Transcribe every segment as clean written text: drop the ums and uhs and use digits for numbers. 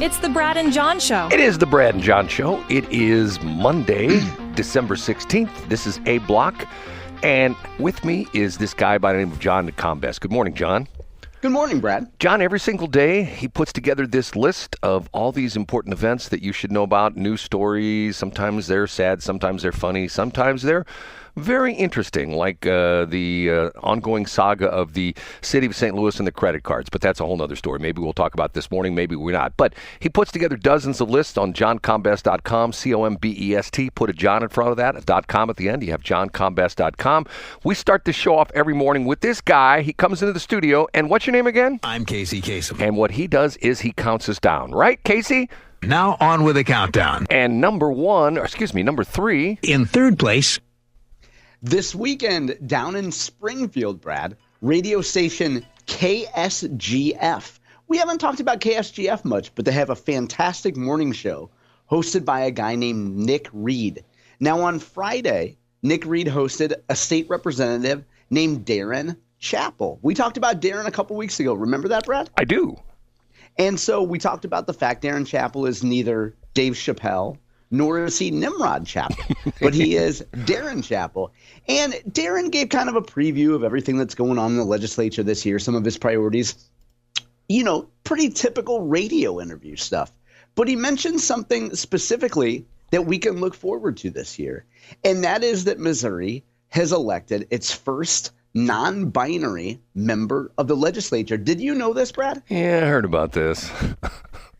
It's the Brad and John Show. It is the Brad and John Show. It is Monday, December 16th. This is A Block. And with me is this guy by the name of John Combest. Good morning, John. Good morning, Brad. John, every single day he puts together this list of all these important events that you should know about, news stories. Sometimes they're sad, sometimes they're funny, sometimes they're very interesting, like the ongoing saga of the city of St. Louis and the credit cards. But that's a whole other story. Maybe we'll talk about this morning, maybe we're not. But he puts together dozens of lists on johncombest.com, C-O-M-B-E-S-T. Put a John in front of that, a .com at the end. You have johncombest.com. We start the show off every morning with this guy. He comes into the studio, and what's your name again? I'm Casey Kasem. And what he does is he counts us down. Right, Casey? Now on with the countdown. And number 3. In third place. This weekend, down in Springfield, Brad, radio station KSGF. We haven't talked about KSGF much, but they have a fantastic morning show hosted by a guy named Nick Reed. Now, on Friday, Nick Reed hosted a state representative named Darin Chappell. We talked about Darin a couple weeks ago. Remember that, Brad? I do. And so we talked about the fact Darin Chappell is neither Dave Chappelle nor is he Nimrod Chappell, but he is Darin Chappell. And Darin gave kind of a preview of everything that's going on in the legislature this year, some of his priorities, you know, pretty typical radio interview stuff. But he mentioned something specifically that we can look forward to this year, and that is that Missouri has elected its first non-binary member of the legislature. Did you know this, Brad? Yeah, I heard about this.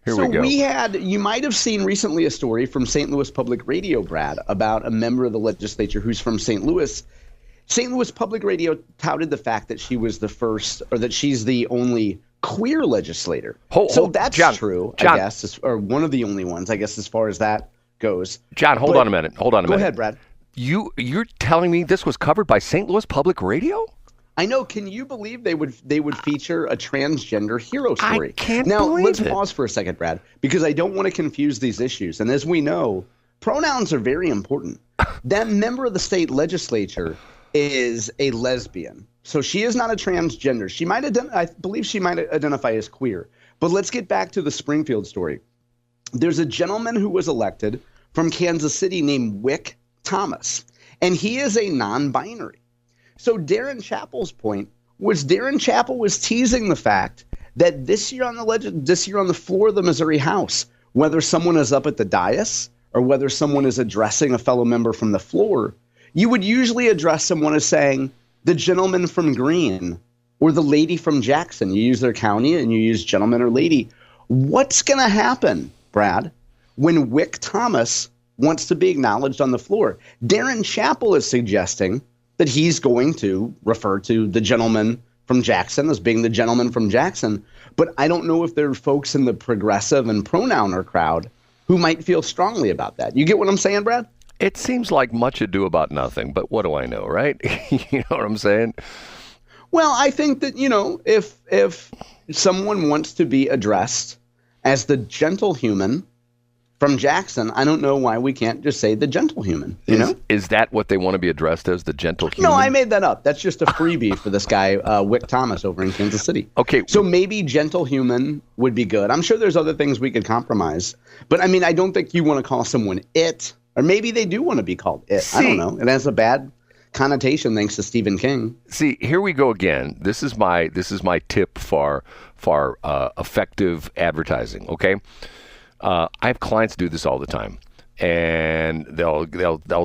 Here we go. You might have seen recently a story from St. Louis Public Radio, Brad, about a member of the legislature who's from St. Louis. St. Louis Public Radio touted the fact that she was the first, or that she's the only queer legislator. That's John, true, John, I guess, or one of the only ones, I guess, as far as that goes. John, hold on a minute. Go ahead, Brad. You're telling me this was covered by St. Louis Public Radio? I know. Can you believe they would feature a transgender hero story? I can't now, believe let's it. pause for a second, Brad, because I don't want to confuse these issues. And as we know, pronouns are very important. That member of the state legislature is a lesbian. So she is not a transgender. I believe she might identify as queer. But let's get back to the Springfield story. There's a gentleman who was elected from Kansas City named Wick Thomas, and he is a non-binary. So Darin Chappell's point was Darin Chappell was teasing the fact that this year on the floor of the Missouri House, whether someone is up at the dais or whether someone is addressing a fellow member from the floor, you would usually address someone as saying the gentleman from Greene or the lady from Jackson. You use their county and you use gentleman or lady. What's going to happen, Brad, when Wick Thomas wants to be acknowledged on the floor? Darin Chappell is suggesting that he's going to refer to the gentleman from Jackson as being the gentleman from Jackson. But I don't know if there are folks in the progressive and pronouner crowd who might feel strongly about that. You get what I'm saying, Brad? It seems like much ado about nothing, but what do I know, right? You know what I'm saying? Well, I think that, you know, if someone wants to be addressed as the gentle human from Jackson, I don't know why we can't just say the gentle human, you know? Is that what they want to be addressed as, the gentle human? No, I made that up. That's just a freebie for this guy, Wick Thomas over in Kansas City. Okay. So maybe gentle human would be good. I'm sure there's other things we could compromise. But, I mean, I don't think you want to call someone it, or maybe they do want to be called it. I don't know. It has a bad connotation thanks to Stephen King. See, here we go again. This is my tip for effective advertising, okay? I have clients do this all the time, and they'll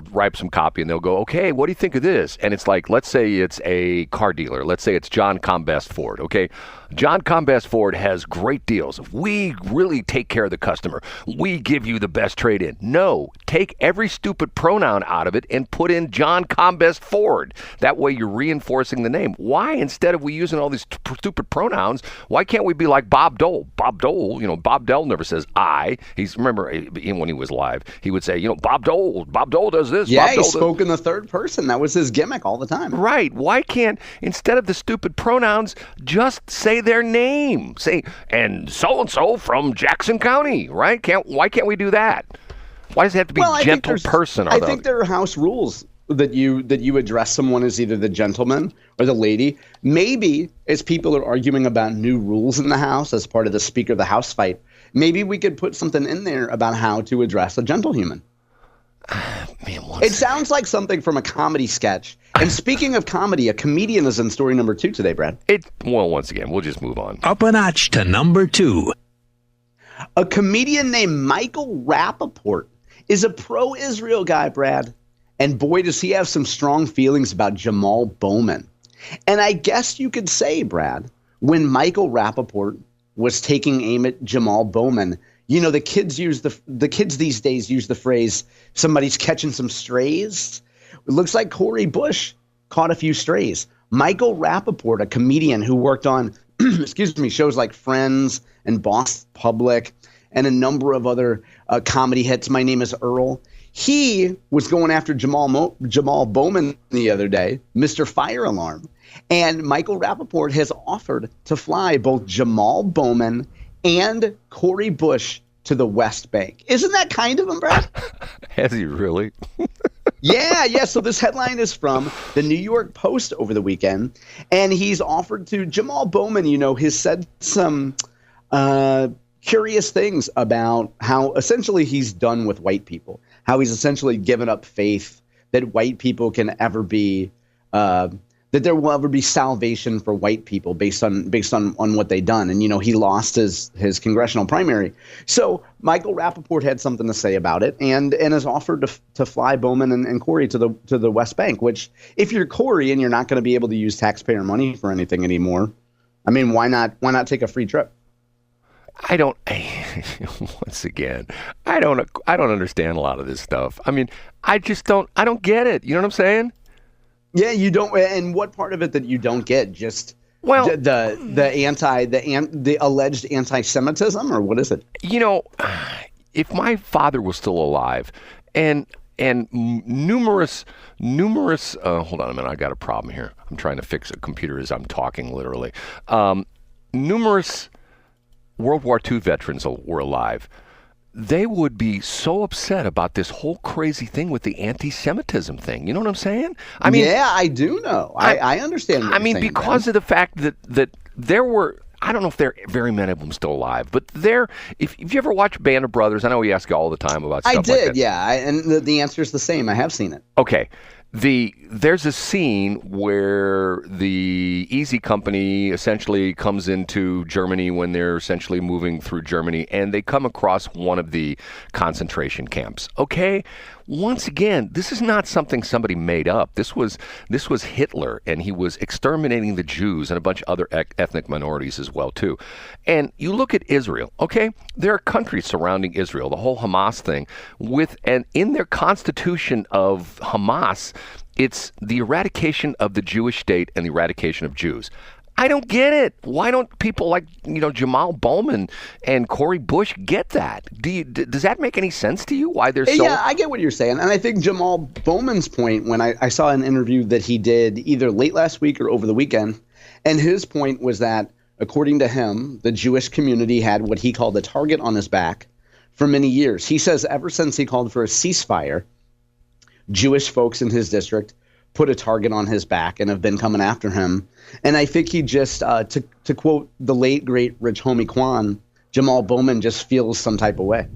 write some copy and they'll go, okay, what do you think of this? And it's like, let's say it's a car dealer. Let's say it's John Combest Ford, okay? John Combest Ford has great deals. We really take care of the customer. We give you the best trade-in. No, take every stupid pronoun out of it and put in John Combest Ford. That way you're reinforcing the name. Why, instead of we using all these stupid pronouns, why can't we be like Bob Dole? Bob Dole, you know, Bob Dole never says I. Remember, when he was live, he would say, you know, Bob Dole does this. Yeah, Bob Dole he spoke in the third person. That was his gimmick all the time. Right. Why can't, instead of the stupid pronouns, just say their name? Say, and so-and-so from Jackson County, right? Why can't we do that? Why does it have to be gentle person? I think there are house rules that you address someone as either the gentleman or the lady. Maybe as people are arguing about new rules in the House as part of the Speaker of the House fight, maybe we could put something in there about how to address a gentle human. Man, it sounds like something from a comedy sketch. And speaking of comedy, a comedian is in story number 2 today, Brad. Well, once again, we'll just move on. Up a notch to number 2. A comedian named Michael Rapaport is a pro-Israel guy, Brad. And boy, does he have some strong feelings about Jamal Bowman. And I guess you could say, Brad, when Michael Rapaport was taking aim at Jamal Bowman, you know, the kids these days use the phrase, somebody's catching some strays. It looks like Cori Bush caught a few strays. Michael Rapaport, a comedian who worked on, shows like Friends and Boss Public and a number of other comedy hits. My Name is Earl. He was going after Jamal Bowman the other day, Mr. Fire Alarm. And Michael Rapaport has offered to fly both Jamal Bowman and Cori Bush to the West Bank. Isn't that kind of him, Brad? Has he really? Yeah. So this headline is from the New York Post over the weekend. And he's offered to Jamal Bowman, has said some curious things about how essentially he's done with white people, how he's essentially given up faith that white people can ever be that there will ever be salvation for white people based on what they've done. And, he lost his congressional primary. So Michael Rapaport had something to say about it and has offered to fly Bowman and Cori to the West Bank, which if you're Cori and you're not going to be able to use taxpayer money for anything anymore, I mean, why not take a free trip? Once again, I don't understand a lot of this stuff. I mean, I don't get it. You know what I'm saying? Yeah, you don't. And what part of it that you don't get? Just the alleged anti-Semitism, or what is it? If my father was still alive, and numerous. Hold on a minute, I got a problem here. I'm trying to fix a computer as I'm talking, literally. Numerous World War II veterans were alive. They would be so upset about this whole crazy thing with the anti-Semitism thing. You know what I'm saying? I mean, yeah, I do know. I understand. Because of the fact that there were, I don't know if very many of them still alive, but if you ever watch Band of Brothers, I know we ask you all the time about stuff like that. I did, yeah, and the answer is the same. I have seen it. Okay. There's a scene where the Easy Company essentially comes into Germany when they're essentially moving through Germany, and they come across one of the concentration camps. Okay, once again, this is not something somebody made up. This was Hitler, and he was exterminating the Jews and a bunch of other ethnic minorities as well too. And you look at Israel. Okay, there are countries surrounding Israel, the whole Hamas thing, and in their constitution of Hamas, it's the eradication of the Jewish state and the eradication of Jews. I don't get it. Why don't people like, Jamal Bowman and Cori Bush get that? Does that make any sense to you? Why they're so... Yeah, I get what you're saying. And I think Jamal Bowman's point, when I saw an interview that he did either late last week or over the weekend, and his point was that, according to him, the Jewish community had what he called a target on his back for many years. He says ever since he called for a ceasefire, Jewish folks in his district put a target on his back and have been coming after him. And I think he just, to quote the late, great Rich Homie Quan, Jamal Bowman just feels some type of way.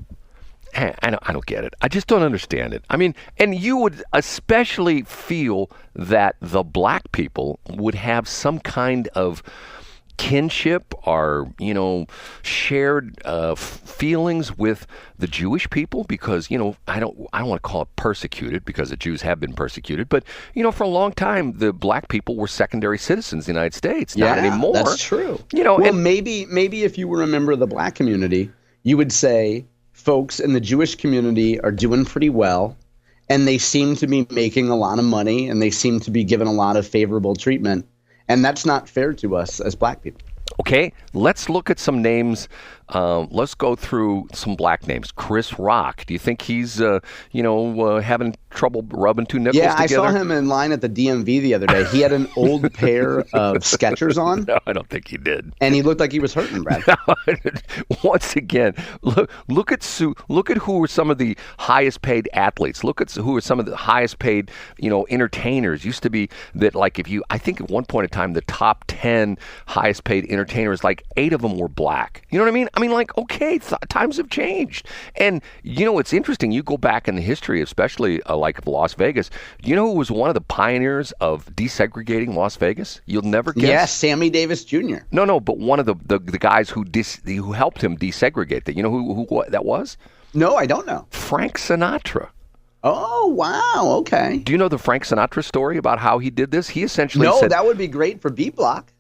I don't get it. I just don't understand it. I mean, and you would especially feel that the black people would have some kind of kinship or, shared feelings with the Jewish people because, I don't want to call it persecuted because the Jews have been persecuted. But, for a long time, the black people were secondary citizens in the United States. Not anymore. That's true. And maybe if you were a member of the black community, you would say folks in the Jewish community are doing pretty well. And they seem to be making a lot of money and they seem to be given a lot of favorable treatment. And that's not fair to us as black people. Okay, let's look at some names. Let's go through some black names. Chris Rock. Do you think he's, having trouble rubbing two nickels together? Yeah, I saw him in line at the DMV the other day. He had an old pair of Skechers on. No, I don't think he did. And he looked like he was hurting, Brad. Once again, look at who are some of the highest paid athletes. Look at who are some of the highest paid, entertainers. Used to be that, like, I think at one point in time, the top 10 highest paid entertainers, like 8 of them were black. You know what I mean? I mean, like, okay, times have changed. And, it's interesting. You go back in the history, especially like Las Vegas. You know who was one of the pioneers of desegregating Las Vegas? You'll never guess. Yes, Sammy Davis Jr. No, but one of the guys who helped him desegregate. You know who that was? No, I don't know. Frank Sinatra. Oh, wow. Okay. Do you know the Frank Sinatra story about how he did this? He essentially said... No, that would be great for B Block.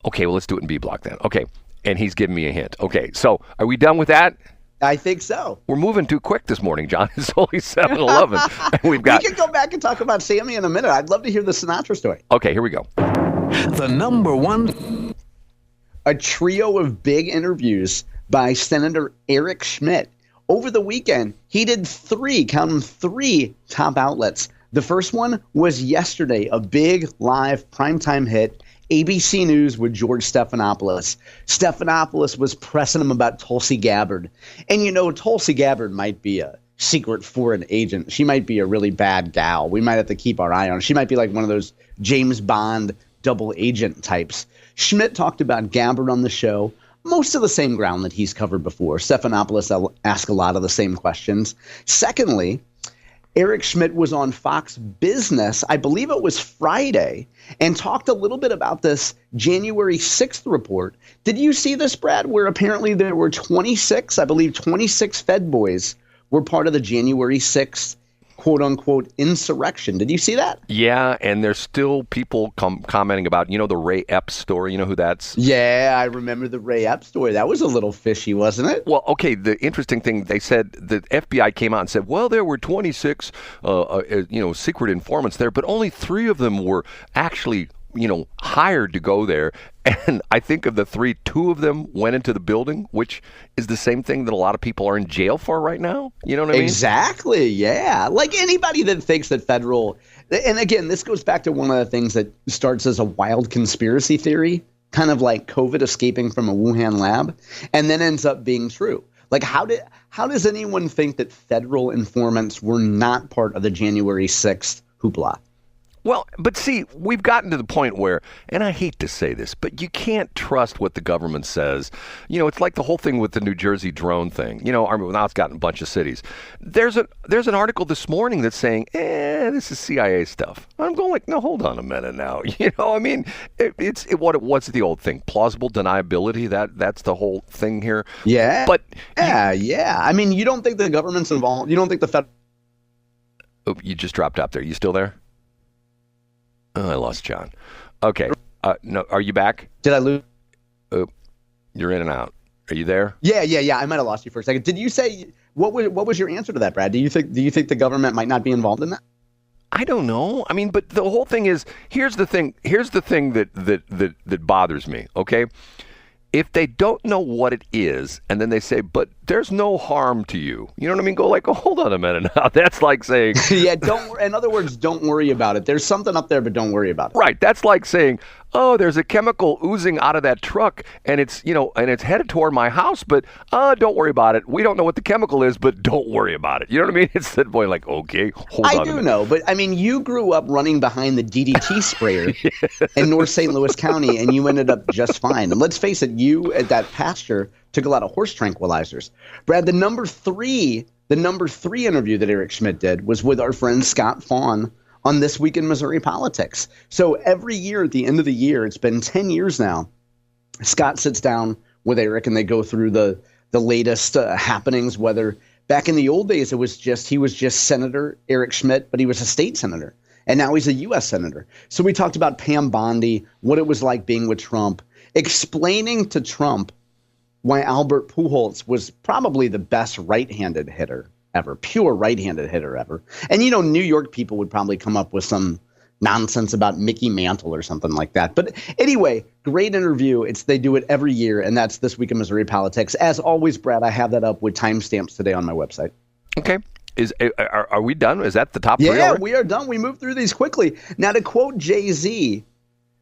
Okay, well, let's do it in B Block then. Okay, and he's giving me a hint. Okay, so are we done with that? I think so. We're moving too quick this morning, John. It's only 7:11. And we've got... We can go back and talk about Sammy in a minute. I'd love to hear the Sinatra story. Okay, here we go. The number one. A trio of big interviews by Senator Eric Schmitt. Over the weekend, he did three top outlets. The first one was yesterday, a big live primetime hit, ABC News with George Stephanopoulos. Stephanopoulos was pressing him about Tulsi Gabbard. And Tulsi Gabbard might be a secret foreign agent. She might be a really bad gal. We might have to keep our eye on her. She might be like one of those James Bond double agent types. Schmitt talked about Gabbard on the show. Most of the same ground that he's covered before. Stephanopoulos asked a lot of the same questions. Secondly, Eric Schmitt was on Fox Business, I believe it was Friday, and talked a little bit about this January 6th report. Did you see this, Brad, where apparently there were 26 Fed boys were part of the January 6th quote-unquote insurrection. Did you see that? Yeah, and there's still people commenting about, the Ray Epps story. You know who that's? Yeah, I remember the Ray Epps story. That was a little fishy, wasn't it? Well, okay, the interesting thing, they said, the FBI came out and said, well, there were 26, secret informants there, but only 3 of them were actually hired to go there. And I think of the 3, 2 of them went into the building, which is the same thing that a lot of people are in jail for right now. You know what I mean? Exactly, yeah. Like anybody that thinks that federal, and again, this goes back to one of the things that starts as a wild conspiracy theory, kind of like COVID escaping from a Wuhan lab, and then ends up being true. Like how does anyone think that federal informants were not part of the January 6th hoopla? Well, but see, we've gotten to the point where, and I hate to say this, but you can't trust what the government says. It's like the whole thing with the New Jersey drone thing. Now it's gotten a bunch of cities. There's an article this morning that's saying, this is CIA stuff. I'm going like, no, hold on a minute now. What's the old thing? Plausible deniability. That's the whole thing here. Yeah. But yeah. I mean, you don't think the government's involved? You don't think the federal? Oh, you just dropped out there. You still there? Oh, I lost John. Okay. No, are you back? Did I lose? Oh, you're in and out. Are you there? Yeah. I might have lost you for a second. Did you say what was your answer to that, Brad? Do you think the government might not be involved in that? I don't know. I mean, but the whole thing is, here's the thing that bothers me. Okay. If they don't know what it is, and then they say, but there's no harm to you. You know what I mean? Go like, oh, hold on a minute now. That's like saying... Yeah, in other words, don't worry about it. There's something up there, but don't worry about it. Right. That's like saying, oh, there's a chemical oozing out of that truck, and it's headed toward my house, but don't worry about it. We don't know what the chemical is, but don't worry about it. You know what I mean? It's that boy like, okay, hold on a minute. I do know, but I mean, you grew up running behind the DDT sprayer in North St. Louis County, and you ended up just fine. And let's face it, you at that pasture took a lot of horse tranquilizers. Brad, the number three interview that Eric Schmitt did was with our friend Scott Fawn on This Week in Missouri Politics. So every year at the end of the year, it's been 10 years now, Scott sits down with Eric and they go through the latest happenings, whether back in the old days he was just Senator Eric Schmitt, but he was a state senator. And now he's a U.S. senator. So we talked about Pam Bondi, what it was like being with Trump, explaining to Trump why Albert Pujols was probably the best right-handed hitter ever, pure right-handed hitter ever. And, New York people would probably come up with some nonsense about Mickey Mantle or something like that. But anyway, great interview. They do it every year, and that's This Week in Missouri Politics. As always, Brad, I have that up with timestamps today on my website. Okay. Are we done? Is that the top 3? Yeah, we are done. We moved through these quickly. Now, to quote Jay-Z,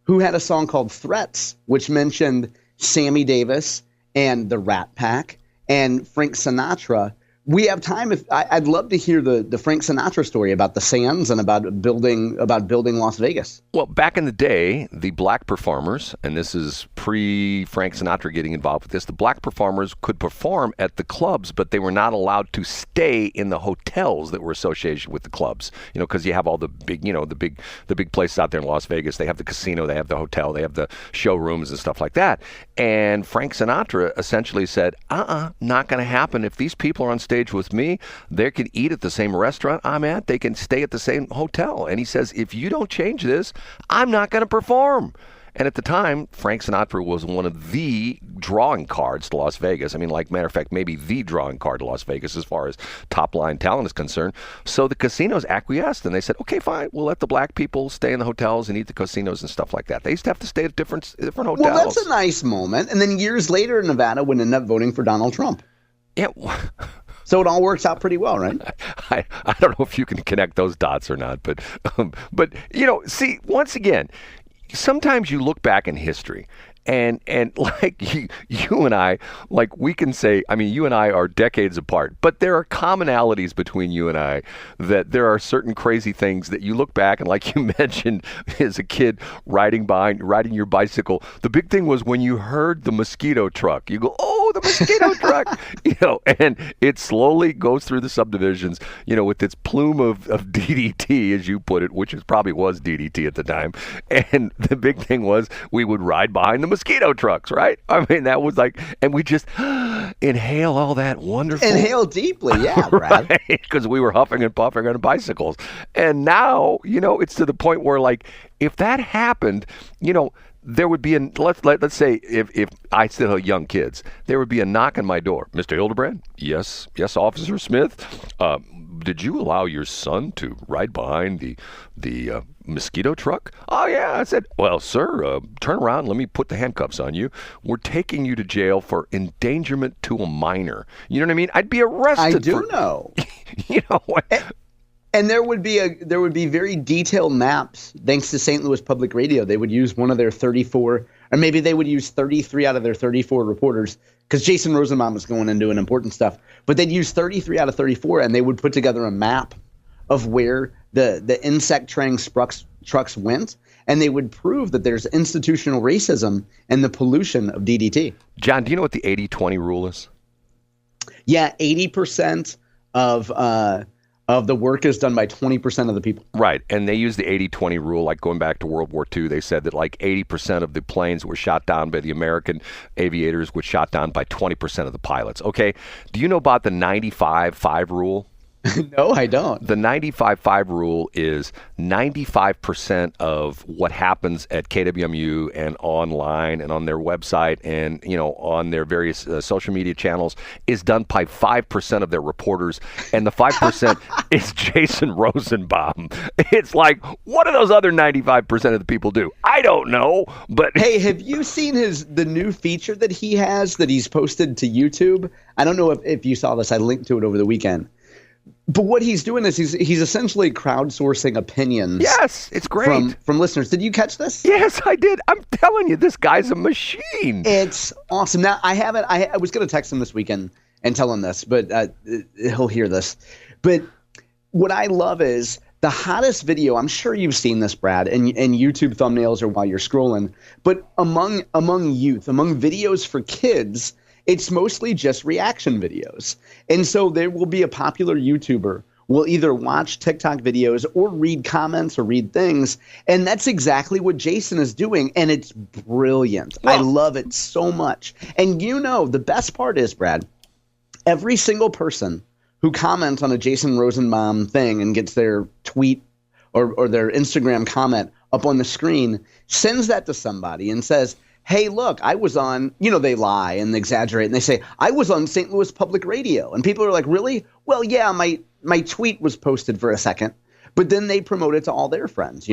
who had a song called Threats, which mentioned Sammy Davis and the Rat Pack and Frank Sinatra, we have time. I'd love to hear the Frank Sinatra story about the Sands and about building Las Vegas. Well, back in the day, the black performers, and this is pre-Frank Sinatra getting involved with this, the black performers could perform at the clubs, but they were not allowed to stay in the hotels that were associated with the clubs. Because you have all the big, the big places out there in Las Vegas. They have the casino, they have the hotel, they have the showrooms and stuff like that. And Frank Sinatra essentially said, not going to happen. If these people are on stage with me, they can eat at the same restaurant I'm at, they can stay at the same hotel. And he says, if you don't change this, I'm not going to perform. And at the time, Frank Sinatra was one of the drawing cards to Las Vegas. I mean, matter of fact, maybe the drawing card to Las Vegas as far as top-line talent is concerned. So the casinos acquiesced, and they said, okay, fine, we'll let the black people stay in the hotels and eat the casinos and stuff like that. They used to have to stay at different hotels. Well, that's a nice moment. And then years later, Nevada would end up voting for Donald Trump. Yeah. So it all works out pretty well, right? I don't know if you can connect those dots or not, but see, once again, sometimes you look back in history and you and I, we can say, I mean, you and I are decades apart, but there are commonalities between you and I, that there are certain crazy things that you look back and, like you mentioned, as a kid riding your bicycle. The big thing was when you heard the mosquito truck, you go, oh, the mosquito truck, and it slowly goes through the subdivisions, with its plume of DDT, as you put it, which probably was DDT at the time. And the big thing was we would ride behind the mosquito trucks, right? I mean, that was and we just inhale all that wonderful. Inhale deeply, yeah, Brad. Right? Because we were huffing and puffing on bicycles. And now, it's to the point where, if that happened, there would be let's say if I still have young kids, there would be a knock on my door. Mr. Hildebrand? Yes, Officer Smith. Did you allow your son to ride behind the mosquito truck? Oh, yeah. I said, well, sir, turn around. Let me put the handcuffs on you. We're taking you to jail for endangerment to a minor. You know what I mean? I'd be arrested. I do know. You know what? And there would be very detailed maps. Thanks to St. Louis Public Radio, they would use one of their 34, or maybe they would use 33 out of their 34 reporters, because Jason Rosenbaum was going and doing important stuff. But they'd use 33 out of 34, and they would put together a map of where the insect traying trucks went, and they would prove that there's institutional racism and the pollution of DDT. John, do you know what the 80-20 rule is? Yeah, 80% of the work is done by 20% of the people. Right. And they use the 80-20 rule, going back to World War II. They said that 80% of the planes were shot down by the American aviators were shot down by 20% of the pilots. Okay. Do you know about the 95-5 rule? No, I don't. The 95-5 rule is 95% of what happens at KWMU and online and on their website and, on their various social media channels is done by 5% of their reporters. And the 5% is Jason Rosenbaum. It's what do those other 95% of the people do? I don't know. But hey, have you seen the new feature that he has that he's posted to YouTube? I don't know if you saw this. I linked to it over the weekend. But what he's doing is he's essentially crowdsourcing opinions. Yes, it's great. From listeners. Did you catch this? Yes, I did. I'm telling you, this guy's a machine. It's awesome. Now, I was going to text him this weekend and tell him this, but he'll hear this. But what I love is the hottest video. I'm sure you've seen this, Brad, and YouTube thumbnails or while you're scrolling. But among youth, among videos for kids, it's mostly just reaction videos. And so there will be a popular YouTuber will either watch TikTok videos or read comments or read things. And that's exactly what Jason is doing. And it's brilliant. Well, I love it so much. And the best part is, Brad, every single person who comments on a Jason Rosenbaum thing and gets their tweet or their Instagram comment up on the screen sends that to somebody and says, hey, look, I was on, they lie and exaggerate and they say, I was on St. Louis Public Radio. And people are like, really? Well, yeah, my tweet was posted for a second, but then they promote it to all their friends,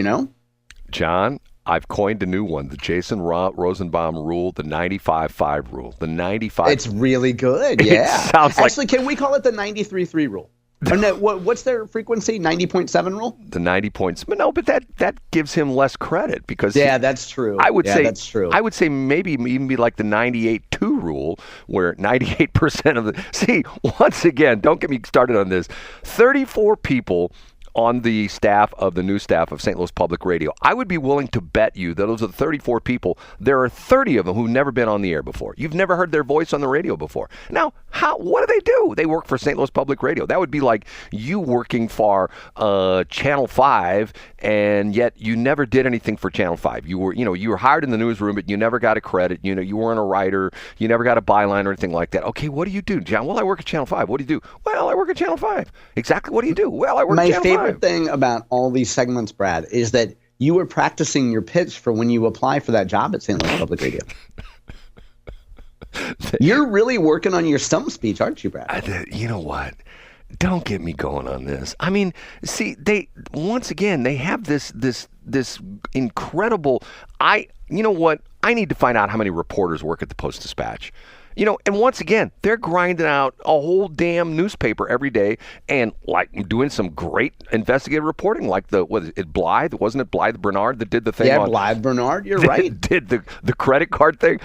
John, I've coined a new one, the Jason Rosenbaum rule, the 95-5 rule. The 95. It's really good, yeah. It sounds Actually, can we call it the 93-3 rule? Or no, what's their frequency? 90.7 rule? The 90 points. But no, but that gives him less credit because that's true. I would say that's true. I would say maybe even be like the 98-2 rule, where 98% of the see, once again, don't get me started on this. 34 people on the staff of the news staff of St. Louis Public Radio. I would be willing to bet you that those are the 34 people. There are 30 of them who've never been on the air before. You've never heard their voice on the radio before. Now, what do they do? They work for St. Louis Public Radio. That would be like you working for Channel 5, and yet you never did anything for Channel 5. You were hired in the newsroom, but you never got a credit. You weren't a writer. You never got a byline or anything like that. Okay, what do you do, John? Well, I work at Channel 5. What do you do? Well, I work at Channel 5. Exactly. What do you do? Well, I work at Channel 5. My favorite thing about all these segments, Brad, is that you were practicing your pitch for when you apply for that job at St. Louis Public Radio. You're really working on your stump speech, aren't you, Brad? You know what? Don't get me going on this. I mean, see, they have this incredible. You know what? I need to find out how many reporters work at the Post-Dispatch. And once again, they're grinding out a whole damn newspaper every day and like doing some great investigative reporting, like wasn't it Blythe Bernard that did the thing? Yeah, Blythe Bernard, you're right. Did the credit card thing.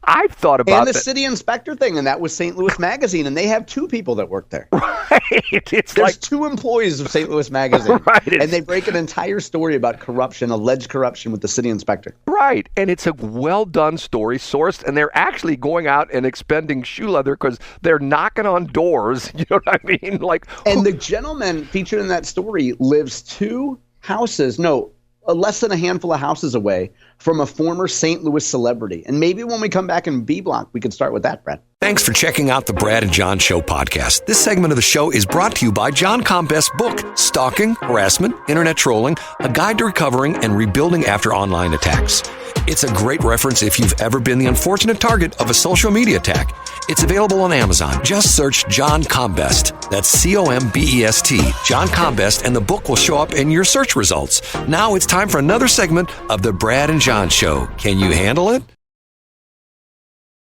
I've thought about and the city inspector thing, and that was St. Louis Magazine, and they have 2 people that work there. Right. There's like 2 employees of St. Louis Magazine, right, and they break an entire story about alleged corruption with the city inspector. Right, and it's a well-done story, sourced, and they're actually going out and expending shoe leather because they're knocking on doors. You know what I mean? And the gentleman featured in that story lives 2 houses. No. Less than a handful of houses away from a former St. Louis celebrity. And maybe when we come back in B Block, we could start with that, Brad. Thanks for checking out the Brad and John Show podcast. This segment of the show is brought to you by John Combest's book, Stalking, Harassment, Internet Trolling, A Guide to Recovering and Rebuilding After Online Attacks. It's a great reference if you've ever been the unfortunate target of a social media attack. It's available on Amazon. Just search John Combest. That's Combest, John Combest, and the book will show up in your search results. Now it's time for another segment of the Brad and John Show. Can you handle it?